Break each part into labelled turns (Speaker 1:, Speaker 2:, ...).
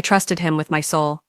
Speaker 1: I trusted him with my soul.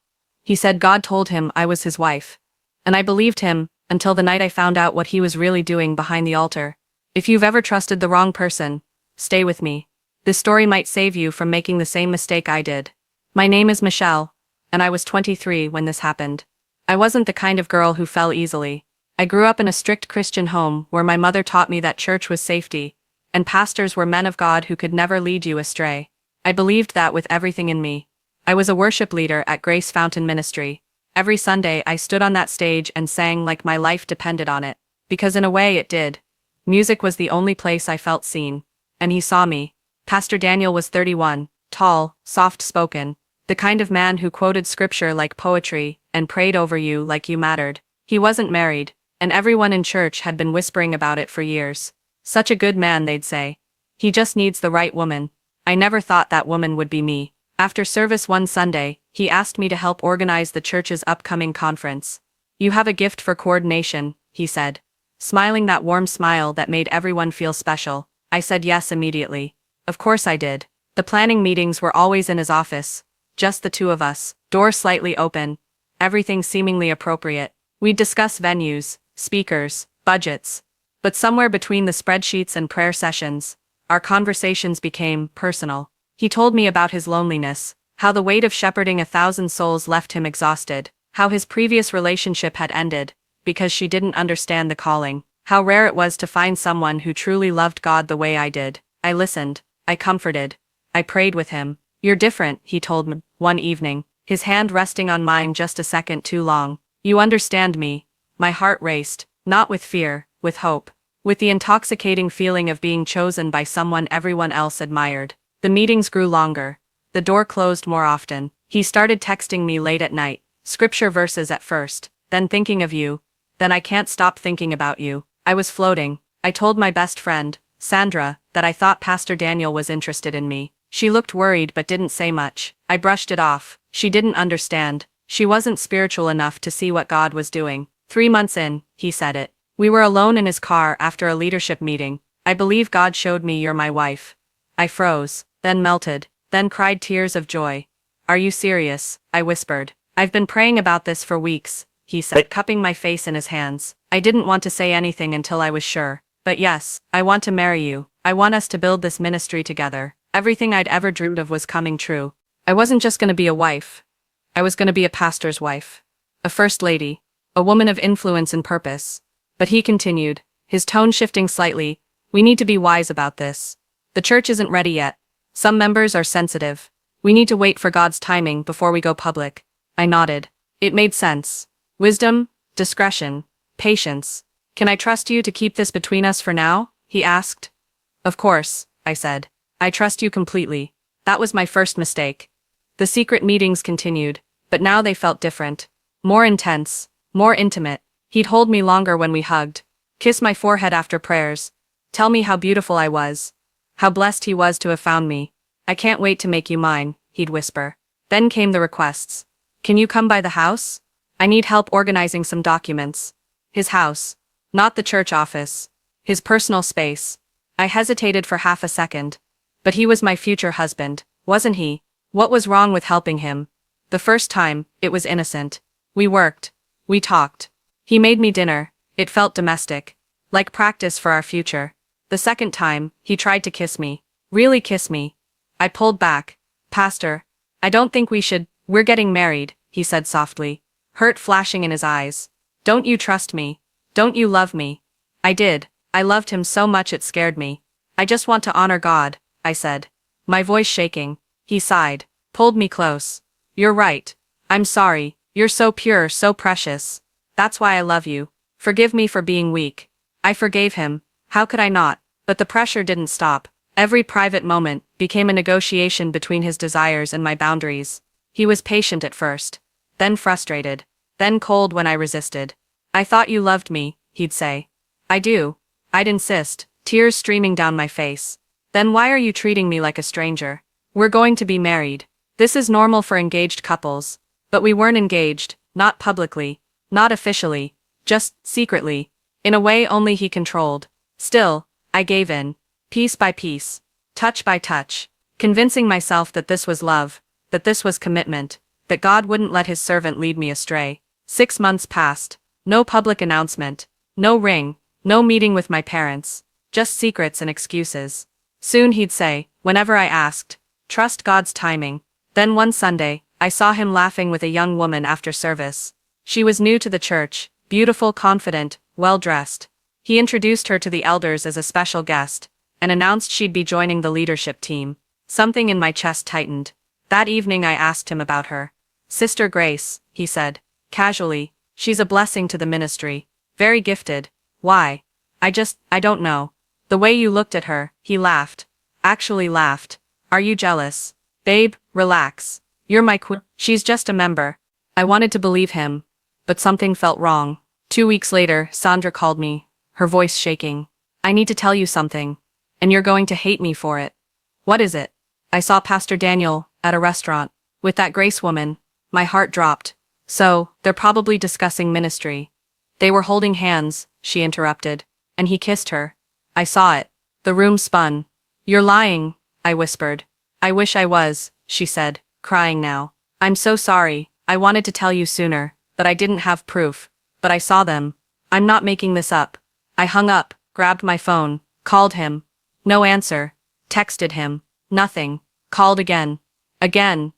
Speaker 1: He said God told him I was his wife. And I believed him, until the night I found out what he was really doing behind the altar. If you've ever trusted the wrong person, stay with me. This story might save you from making the same mistake I did. My name is Michelle, and I was 23 when this happened. I wasn't the kind of girl who fell easily. I grew up in a strict Christian home where my mother taught me that church was safety, and pastors were men of God who could never lead you astray. I believed that with everything in me. I was a worship leader at Grace Fountain Ministry. Every Sunday I stood on that stage and sang like my life depended on it, because in a way it did. Music was the only place I felt seen. And he saw me. Pastor Daniel was 31, tall, soft-spoken, the kind of man who quoted scripture like poetry and prayed over you like you mattered. He wasn't married, and everyone in church had been whispering about it for years. Such a good man, they'd say. He just needs the right woman. I never thought that woman would be me. After service one Sunday, he asked me to help organize the church's upcoming conference. You have a gift for coordination, he said. Smiling that warm smile that made everyone feel special, I said yes immediately. Of course I did. The planning meetings were always in his office. Just the two of us, door slightly open. Everything seemingly appropriate. We'd discuss venues, speakers, budgets. But somewhere between the spreadsheets and prayer sessions, our conversations became personal. He told me about his loneliness, how the weight of shepherding 1,000 souls left him exhausted, how his previous relationship had ended, because she didn't understand the calling, how rare it was to find someone who truly loved God the way I did. I listened, I comforted, I prayed with him. You're different, he told me, one evening, his hand resting on mine just a second too long. You understand me. My heart raced, not with fear, with hope, with the intoxicating feeling of being chosen by someone everyone else admired. The meetings grew longer. The door closed more often. He started texting me late at night, scripture verses at first, then thinking of you, then I can't stop thinking about you. I was floating. I told my best friend, Sandra, that I thought Pastor Daniel was interested in me. She looked worried but didn't say much. I brushed it off. She didn't understand. She wasn't spiritual enough to see what God was doing. 3 months in, he said it. We were alone in his car after a leadership meeting. I believe God showed me you're my wife. I froze, then melted, then cried tears of joy. Are you serious? I whispered. I've been praying about this for weeks, he said, cupping my face in his hands. I didn't want to say anything until I was sure. But yes, I want to marry you. I want us to build this ministry together. Everything I'd ever dreamed of was coming true. I wasn't just going to be a wife. I was going to be a pastor's wife. A first lady. A woman of influence and purpose. But he continued, his tone shifting slightly, we need to be wise about this. The church isn't ready yet. Some members are sensitive. We need to wait for God's timing before we go public. I nodded. It made sense. Wisdom, discretion, patience. Can I trust you to keep this between us for now? He asked. Of course, I said. I trust you completely. That was my first mistake. The secret meetings continued, but now they felt different. More intense, more intimate. He'd hold me longer when we hugged, kiss my forehead after prayers, tell me how beautiful I was, how blessed he was to have found me. I can't wait to make you mine, he'd whisper. Then came the requests. Can you come by the house? I need help organizing some documents. His house. Not the church office. His personal space. I hesitated for half a second. But he was my future husband, wasn't he? What was wrong with helping him? The first time, it was innocent. We worked. We talked. He made me dinner. It felt domestic. Like practice for our future. The second time, he tried to kiss me. Really kiss me. I pulled back. Pastor, I don't think we should. We're getting married, he said softly, hurt flashing in his eyes. Don't you trust me? Don't you love me? I did. I loved him so much it scared me. I just want to honor God, I said. My voice shaking. He sighed, pulled me close. You're right. I'm sorry. You're so pure, so precious. That's why I love you. Forgive me for being weak. I forgave him. How could I not? But the pressure didn't stop. Every private moment became a negotiation between his desires and my boundaries. He was patient at first, then frustrated, then cold when I resisted. I thought you loved me, he'd say. I do. I'd insist, tears streaming down my face. Then why are you treating me like a stranger? We're going to be married. This is normal for engaged couples. But we weren't engaged, not publicly, not officially, just secretly, in a way only he controlled. Still, I gave in, piece by piece, touch by touch, convincing myself that this was love, that this was commitment, that God wouldn't let his servant lead me astray. 6 months passed. No public announcement. No ring. No meeting with my parents. Just secrets and excuses. Soon he'd say, whenever I asked, trust God's timing. Then one Sunday, I saw him laughing with a young woman after service. She was new to the church, beautiful, confident, well-dressed. He introduced her to the elders as a special guest, and announced she'd be joining the leadership team. Something in my chest tightened. That evening I asked him about her. Sister Grace, he said, casually, she's a blessing to the ministry. Very gifted. Why? I don't know. The way you looked at her, he laughed. Actually laughed. Are you jealous? Babe, relax. You're my queen. She's just a member. I wanted to believe him, but something felt wrong. 2 weeks later, Sandra called me, her voice shaking. I need to tell you something, and you're going to hate me for it. What is it? I saw Pastor Daniel at a restaurant with that Grace woman. My heart dropped. So, they're probably discussing ministry. They were holding hands, she interrupted, and he kissed her. I saw it. The room spun. You're lying, I whispered. I wish I was, she said, crying now. I'm so sorry, I wanted to tell you sooner, but I didn't have proof. But I saw them. I'm not making this up. I hung up, grabbed my phone, called him. No answer. Texted him. Nothing. Called again. Again.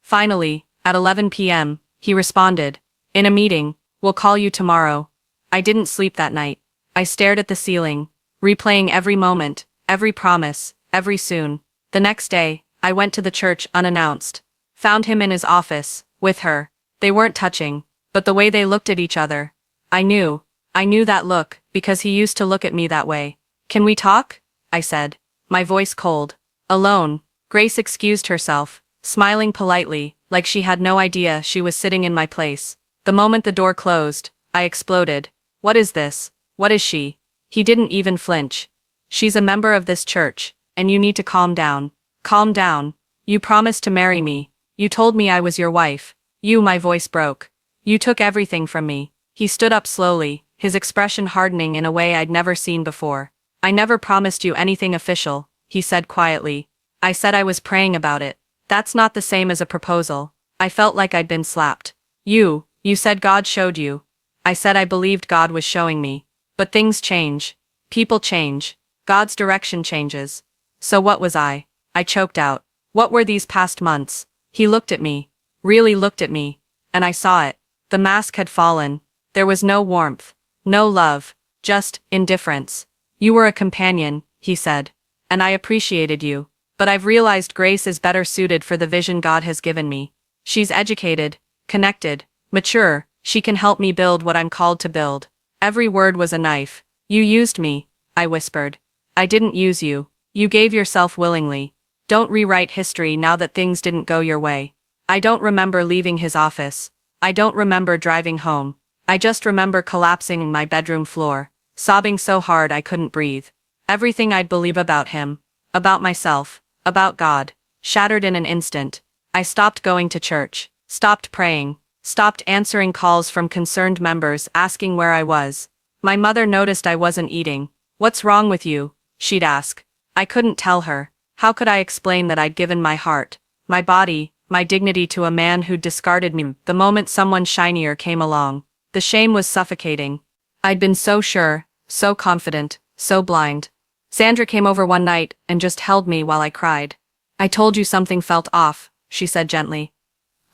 Speaker 1: Finally, at 11 p.m., he responded. In a meeting. We'll call you tomorrow. I didn't sleep that night. I stared at the ceiling, replaying every moment, every promise, every soon. The next day, I went to the church unannounced. Found him in his office, with her. They weren't touching, but the way they looked at each other. I knew that look, because he used to look at me that way. Can we talk? I said, my voice cold. Alone. Grace excused herself, smiling politely, like she had no idea she was sitting in my place. The moment the door closed, I exploded. What is this? What is she? He didn't even flinch. She's a member of this church, and you need to calm down. Calm down. You promised to marry me. You told me I was your wife. My voice broke. You took everything from me. He stood up slowly, his expression hardening in a way I'd never seen before. I never promised you anything official, he said quietly. I said I was praying about it. That's not the same as a proposal. I felt like I'd been slapped. You said God showed you. I said I believed God was showing me. But things change. People change. God's direction changes. So what was I? I choked out. What were these past months? He looked at me. Really looked at me. And I saw it. The mask had fallen. There was no warmth. No love. Just indifference. You were a companion, he said. And I appreciated you. But I've realized Grace is better suited for the vision God has given me. She's educated, connected, mature. She can help me build what I'm called to build. Every word was a knife. You used me, I whispered. I didn't use you. You gave yourself willingly. Don't rewrite history now that things didn't go your way. I don't remember leaving his office. I don't remember driving home. I just remember collapsing on my bedroom floor, sobbing so hard I couldn't breathe. Everything I'd believe about him, about myself, about God, shattered in an instant. I stopped going to church, stopped praying, stopped answering calls from concerned members asking where I was. My mother noticed I wasn't eating. What's wrong with you? She'd ask. I couldn't tell her. How could I explain that I'd given my heart, my body, my dignity to a man who'd discarded me the moment someone shinier came along? The shame was suffocating. I'd been so sure, so confident, so blind. Sandra came over one night and just held me while I cried. I told you something felt off, she said gently.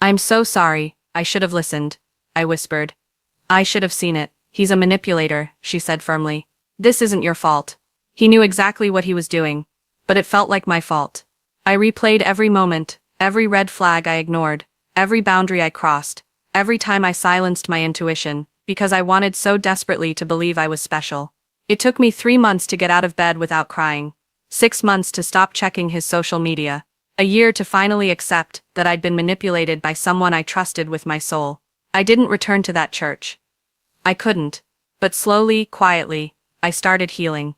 Speaker 1: I'm so sorry, I should have listened, I whispered. I should have seen it. He's a manipulator, she said firmly. This isn't your fault. He knew exactly what he was doing, but it felt like my fault. I replayed every moment, every red flag I ignored, every boundary I crossed, every time I silenced my intuition, because I wanted so desperately to believe I was special. It took me 3 months to get out of bed without crying, 6 months to stop checking his social media, a year to finally accept that I'd been manipulated by someone I trusted with my soul. I didn't return to that church. I couldn't. But slowly, quietly, I started healing.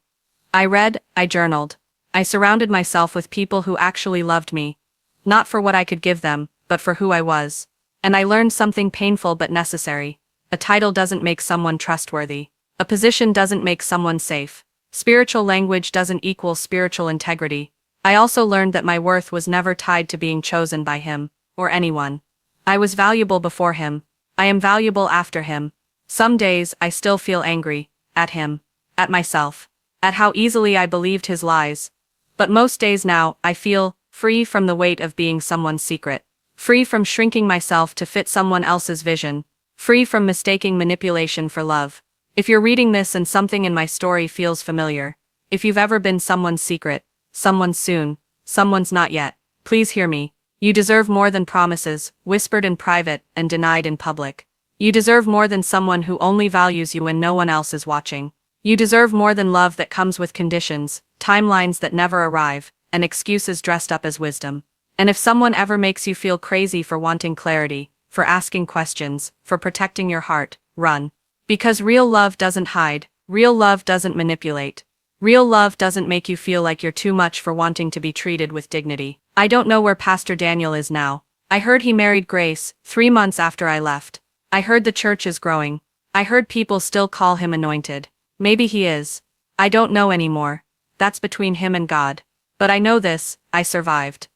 Speaker 1: I read, I journaled. I surrounded myself with people who actually loved me. Not for what I could give them, but for who I was. And I learned something painful but necessary. A title doesn't make someone trustworthy. A position doesn't make someone safe. Spiritual language doesn't equal spiritual integrity. I also learned that my worth was never tied to being chosen by him, or anyone. I was valuable before him. I am valuable after him. Some days I still feel angry, at him, at myself, at how easily I believed his lies. But most days now, I feel free from the weight of being someone's secret, free from shrinking myself to fit someone else's vision, free from mistaking manipulation for love. If you're reading this and something in my story feels familiar, if you've ever been someone's secret, someone's soon, someone's not yet, please hear me. You deserve more than promises, whispered in private and denied in public. You deserve more than someone who only values you when no one else is watching. You deserve more than love that comes with conditions, timelines that never arrive, and excuses dressed up as wisdom. And if someone ever makes you feel crazy for wanting clarity, for asking questions, for protecting your heart, run. Because real love doesn't hide, real love doesn't manipulate. Real love doesn't make you feel like you're too much for wanting to be treated with dignity. I don't know where Pastor Daniel is now. I heard he married Grace 3 months after I left. I heard the church is growing. I heard people still call him anointed. Maybe he is. I don't know anymore. That's between him and God. But I know this, I survived.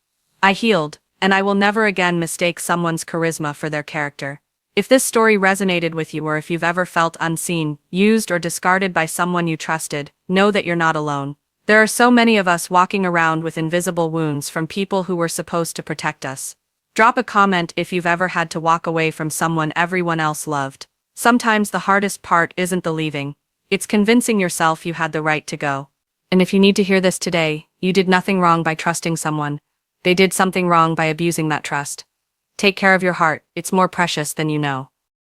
Speaker 1: I healed, and I will never again mistake someone's charisma for their character. If this story resonated with you, or if you've ever felt unseen, used, or discarded by someone you trusted, know that you're not alone. There are so many of us walking around with invisible wounds from people who were supposed to protect us. Drop a comment if you've ever had to walk away from someone everyone else loved. Sometimes the hardest part isn't the leaving. It's convincing yourself you had the right to go. And if you need to hear this today, you did nothing wrong by trusting someone. They did something wrong by abusing that trust. Take care of your heart, it's more precious than you know.